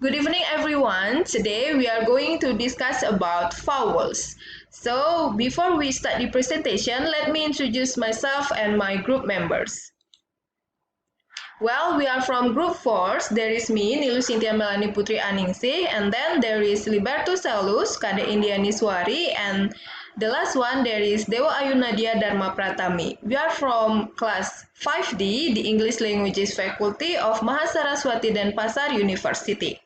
Good evening, everyone. Today we are going to discuss about vowels. So before we start the presentation, let me introduce myself and my group members. Well, we are from group 4. There is me, Luh Sintya Melani P, and then there is Libertus Selus, Kadek Indiani Swari, and the last one there is Dewa Nadya Darma Pratami. We are from class 5D, the English Languages Faculty of Mahasaraswati Denpasar University.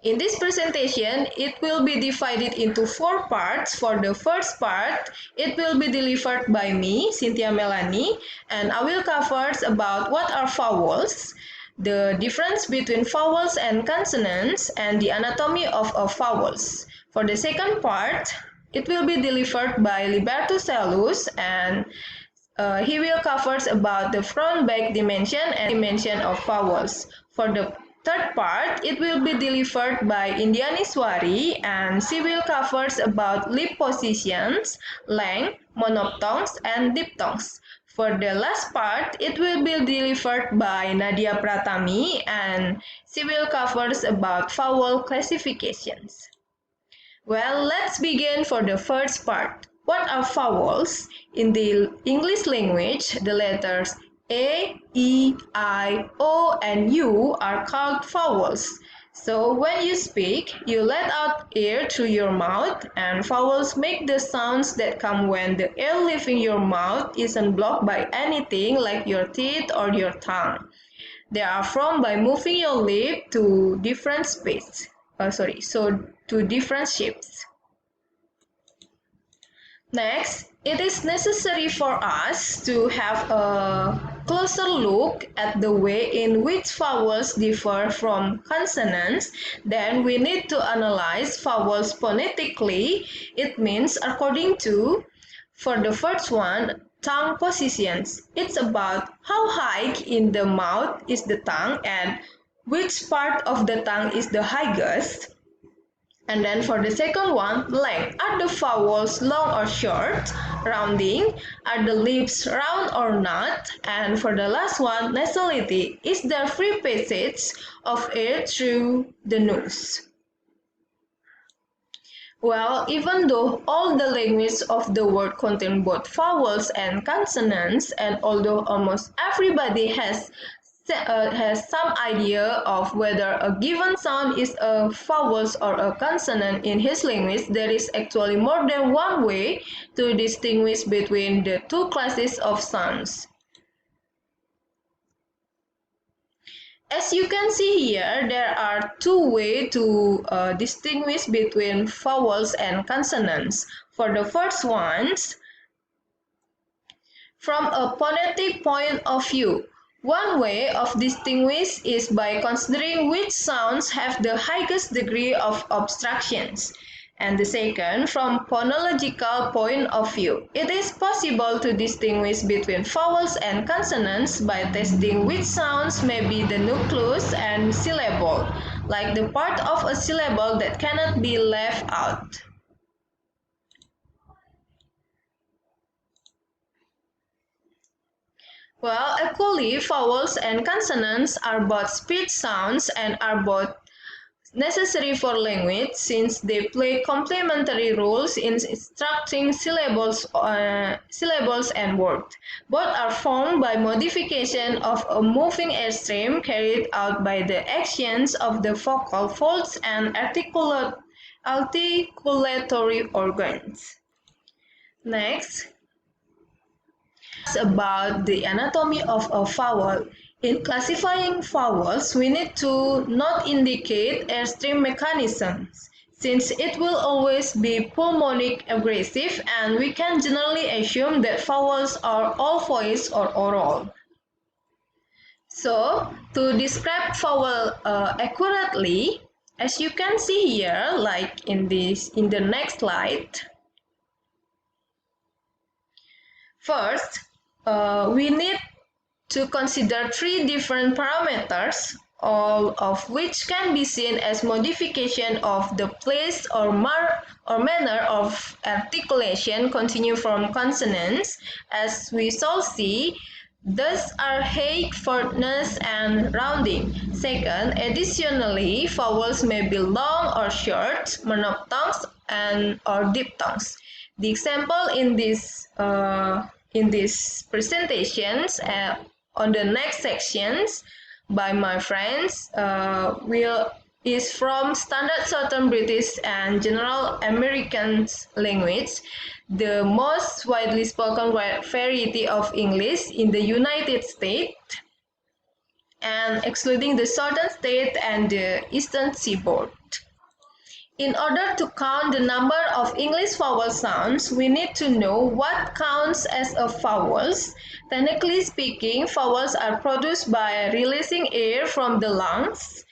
In this presentation, it will be divided into 4 parts. For the first part, it will be delivered by me, Sintya Melani, and I will cover about what are vowels, the difference between vowels and consonants, and the anatomy of vowels. For the second part, it will be delivered by Libertus Selus, and he will cover about the front-back dimension and dimension of vowels. For the third part, it will be delivered by Indiani Swari, and she will cover about lip positions, length, monophthongs, and diphthongs. For the last part, it will be delivered by Nadya Pratami, and she will cover about vowel classifications. Well, let's begin for the first part. What are vowels? In the English language, the letters A, E, I, O, and U are called vowels. So when you speak, you let out air through your mouth, and vowels make the sounds that come when the air leaving your mouth isn't blocked by anything like your teeth or your tongue. They are formed by moving your lip to different space. To different shapes. Next, it is necessary for us to have a closer look at the way in which vowels differ from consonants. Then we need to analyze vowels phonetically. It means according to, for the first one, tongue positions. It's about how high in the mouth is the tongue and which part of the tongue is the highest. And then for the second one, length. Are the vowels long or short? Rounding. Are the lips round or not? And for the last one, nasality. Is there free passage of air through the nose? Well, even though all the languages of the world contain both vowels and consonants, and although almost everybody has some idea of whether a given sound is a vowel or a consonant in his language, there is actually more than one way to distinguish between the two classes of sounds. As you can see here, there are two ways to distinguish between vowels and consonants. For the first ones, from a phonetic point of view, one way of distinguish is by considering which sounds have the highest degree of obstructions. And the second, from phonological point of view, it is possible to distinguish between vowels and consonants by testing which sounds may be the nucleus and syllable, like the part of a syllable that cannot be left out. Well, equally, vowels and consonants are both speech sounds and are both necessary for language since they play complementary roles in structuring syllables and words. Both are formed by modification of a moving airstream carried out by the actions of the vocal folds and articulatory organs. Next, about the anatomy of a vowel. In classifying vowels, we need to not indicate airstream mechanisms, since it will always be pulmonic aggressive, and we can generally assume that vowels are all voiced or oral. So, to describe vowel accurately, as you can see here, like in the next slide, first, we need to consider 3 different parameters, all of which can be seen as modification of the place or manner of articulation continue from consonants. As we shall see, Thus are height, shortness, and rounding. Second, additionally, vowels may be long or short, monophthongs and or diphthongs. The example in these presentations on the next sections by my friends will is from Standard Southern British and General American language, the most widely spoken variety of English in the United States, and excluding the southern states and the eastern seaboard. In order to count the number of English vowel sounds, we need to know what counts as a vowels. Technically speaking, vowels are produced by releasing air from the lungs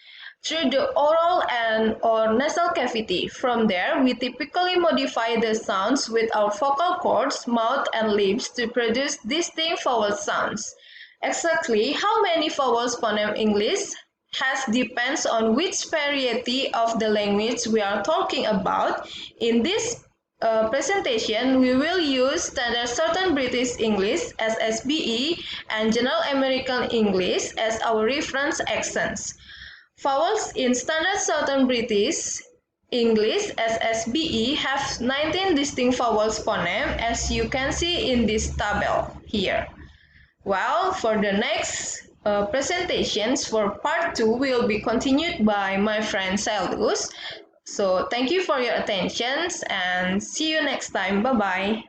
through the oral and or nasal cavity. From there, we typically modify the sounds with our vocal cords, mouth, and lips to produce distinct vowel sounds. Exactly how many vowels phoneme English has depends on which variety of the language we are talking about. In this presentation, we will use Standard Southern British English (SSBE) and General American English as our reference accents. Vowels in Standard Southern British English (SSBE) have 19 distinct vowels phoneme, as you can see in this table here. Well, for the next presentations for part 2 will be continued by my friend Selus. So thank you for your attention and see you next time. Bye-bye.